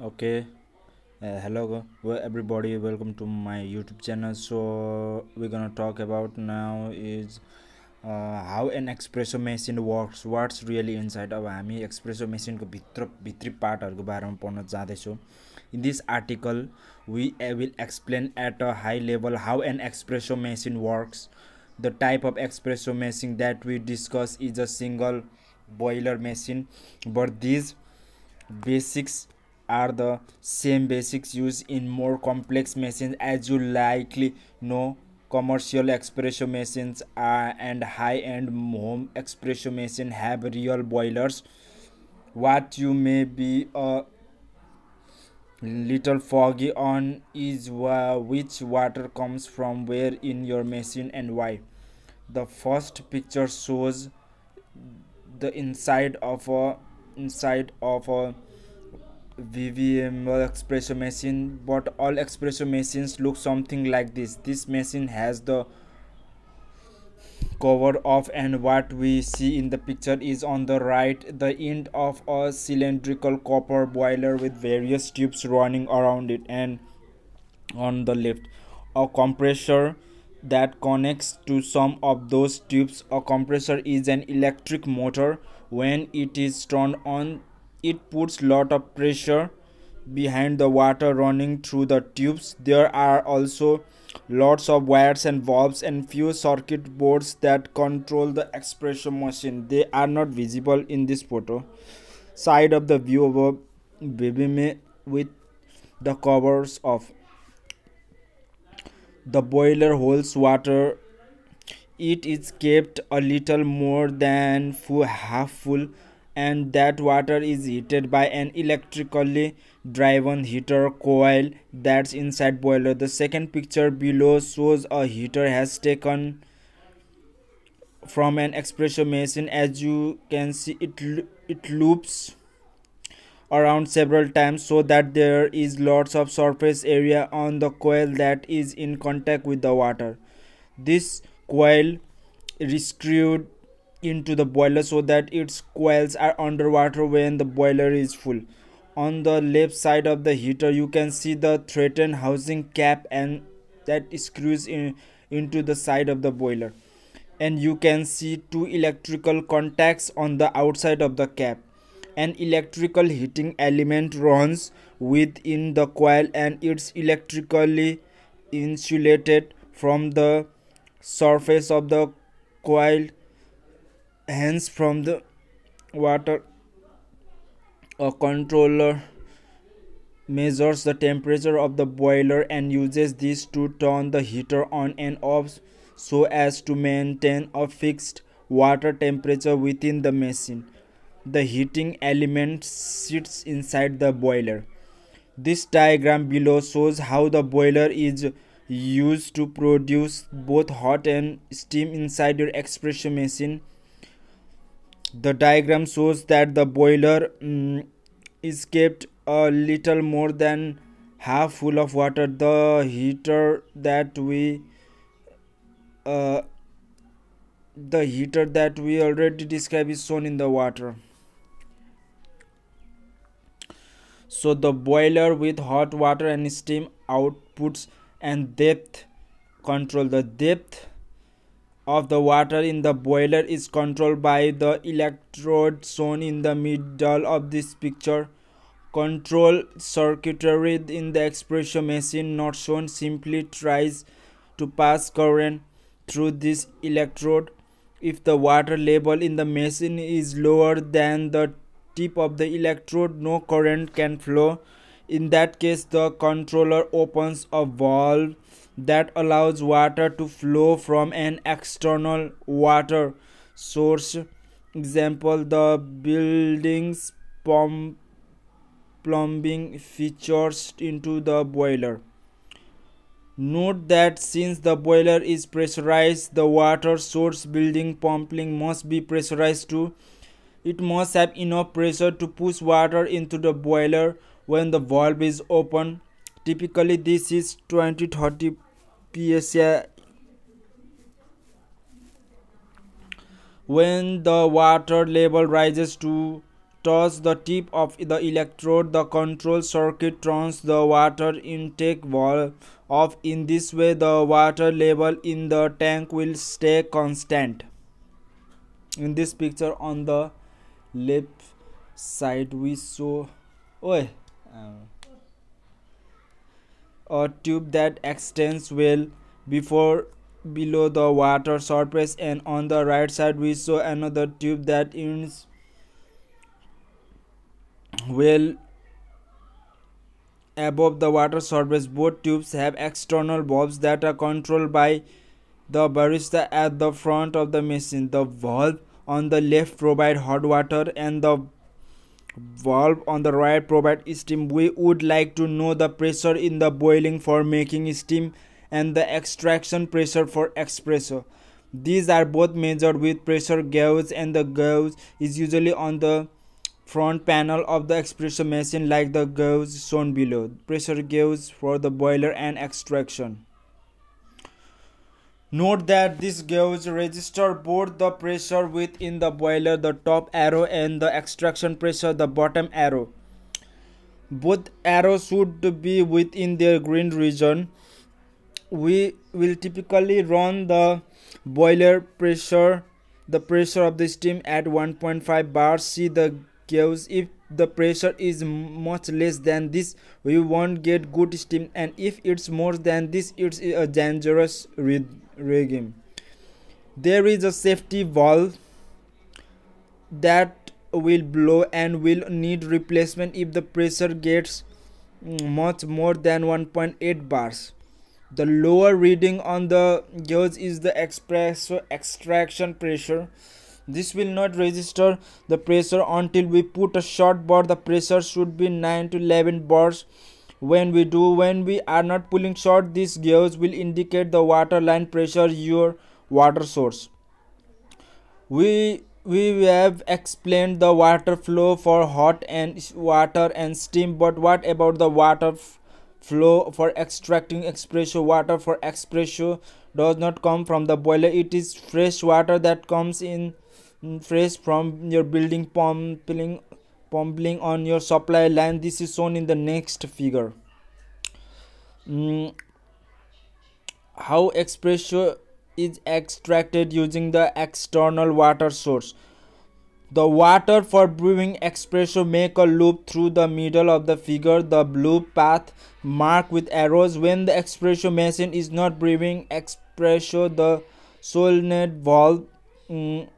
Okay, hello everybody, welcome to my YouTube channel. So we're gonna talk about now is how an espresso machine works, what's really inside. अब हामी espresso machine को भित्री पार्टहरुको बारेमा पढ्न जाँदैछौँ. In this article we will explain at a high level how an espresso machine works. The type of espresso machine that we discuss is a single boiler machine, but these basics are the same basics used in more complex machines. As you likely know, commercial espresso machines and high-end home espresso machines have real boilers. What you may be a little foggy on is which water comes from where in your machine and why. The first picture shows the inside of a VVM espresso machine, but all espresso machines look something like this. This machine has the cover off, and what we see in the picture is on the right the end of a cylindrical copper boiler with various tubes running around it, and on the left a compressor that connects to some of those tubes. A compressor is an electric motor. When it is turned on, it puts lot of pressure behind the water running through the tubes. There are also lots of wires and valves and few circuit boards that control the espresso machine. They are not visible in this photo. Side of the view of a baby with the covers off. The boiler holds water. It is kept a little more than half full, and that water is heated by an electrically driven heater coil that's inside boiler. The second picture below shows a heater has taken from an espresso machine. As you can see, it loops around several times so that there is lots of surface area on the coil that is in contact with the water. This coil is screwed into the boiler so that its coils are underwater when the boiler is full. On the left side of the heater you can see the threatened housing cap, and that screws into the side of the boiler, and you can see two electrical contacts on the outside of the cap. An electrical heating element runs within the coil, and it's electrically insulated from the surface of the coil, hence from the water. A controller measures the temperature of the boiler and uses this to turn the heater on and off so as to maintain a fixed water temperature within the machine. The heating element sits inside the boiler. This diagram below shows how the boiler is used to produce both hot and steam inside your espresso machine. The diagram shows that the boiler is kept a little more than half full of water. The heater that we already described is shown in the water. So the boiler with hot water and steam outputs and depth control. The depth of the water in the boiler is controlled by the electrode shown in the middle of this picture. Control circuitry in the espresso machine not shown simply tries to pass current through this electrode. If the water level in the machine is lower than the tip of the electrode, no current can flow. In that case, the controller opens a valve that allows water to flow from an external water source. Example, the building's plumbing features into the boiler. Note that since the boiler is pressurized, the water source building pumping must be pressurized too. It must have enough pressure to push water into the boiler when the valve is open. Typically this is 20-30 psi. When the water level rises to touch the tip of the electrode, the control circuit turns the water intake valve off. In this way, the water level in the tank will stay constant. In this picture on the left side, we saw a tube that extends well below the water surface, and on the right side we saw another tube that ends well above the water surface. Both tubes have external valves that are controlled by the barista at the front of the machine. The valve on the left provides hot water and the valve on the right provides steam. We would like to know the pressure in the boiling for making steam and the extraction pressure for espresso. These are both measured with pressure gauge, and the gauge is usually on the front panel of the espresso machine like the gauge shown below. Pressure gauge for the boiler and extraction. Note that this gauge registers both the pressure within the boiler, the top arrow, and the extraction pressure, the bottom arrow. Both arrows should be within their green region. We will typically run the boiler pressure, the pressure of the steam, at 1.5 bars. See the gauge. If the pressure is much less than this, we won't get good steam, and if it's more than this, it's a dangerous regime. There is a safety valve that will blow and will need replacement if the pressure gets much more than 1.8 bars. The lower reading on the gauge is the espresso extraction pressure. This will not register the pressure until we put a short bar. The pressure should be 9 to 11 bars. When we are not pulling short, this gauge will indicate the water line pressure, your water source. We have explained the water flow for hot and water and steam, but what about the water flow for extracting espresso? Water for espresso does not come from the boiler. It is fresh water that comes in fresh from your building, pumping on your supply line. This is shown in the next figure. How espresso is extracted using the external water source. The water for brewing espresso make a loop through the middle of the figure. The loop path marked with arrows. When the espresso machine is not brewing espresso, the solenoid valve in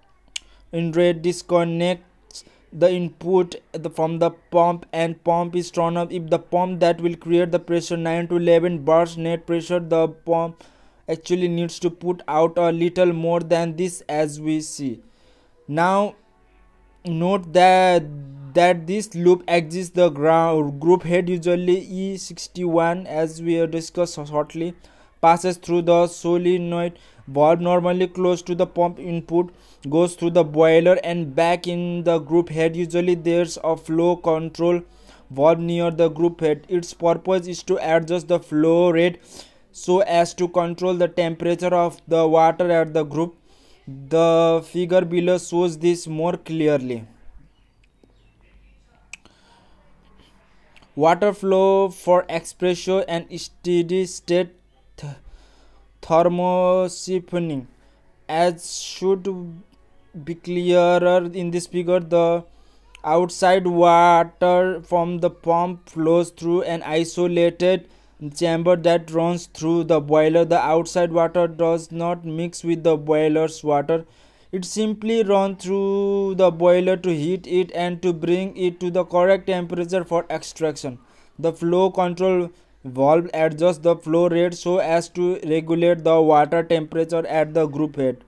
red disconnects the input from the pump, and pump is turned up. If the pump that will create the pressure 9 to 11 bars net pressure, the pump actually needs to put out a little more than this, as we see. Now note that this loop exists. The group head, usually E61, as we discussed shortly, passes through the solenoid valve normally close to the pump input, goes through the boiler and back in the group head. Usually there's a flow control valve near the group head. Its purpose is to adjust the flow rate so as to control the temperature of the water at the group. The figure below shows this more clearly. Water flow for espresso and steady state thermosiphoning. As should be clearer in this figure, the outside water from the pump flows through an isolated chamber that runs through the boiler. The outside water does not mix with the boiler's water. It simply runs through the boiler to heat it and to bring it to the correct temperature for extraction. The flow control valve adjusts the flow rate so as to regulate the water temperature at the group head.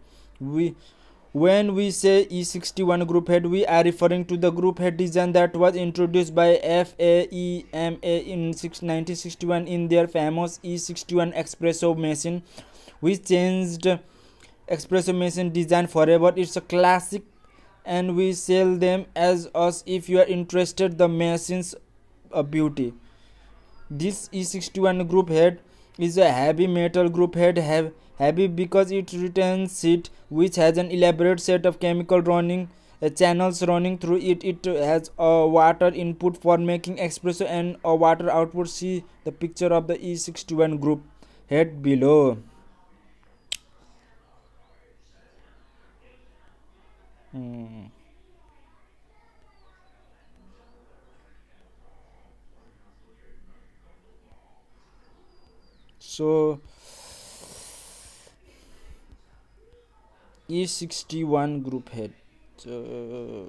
When we say E61 group head, we are referring to the group head design that was introduced by FAEMA in 1961 in their famous E61 espresso machine, which changed espresso machine design forever. It's a classic and we sell them as us if you are interested. The machine's a beauty. This E61 group head is a heavy metal group head, heavy because it retains heat, which has an elaborate set of chemical running channels running through it. It has a water input for making espresso and a water output. See the picture of the E61 group head below. Hmm. So E61 group head. So,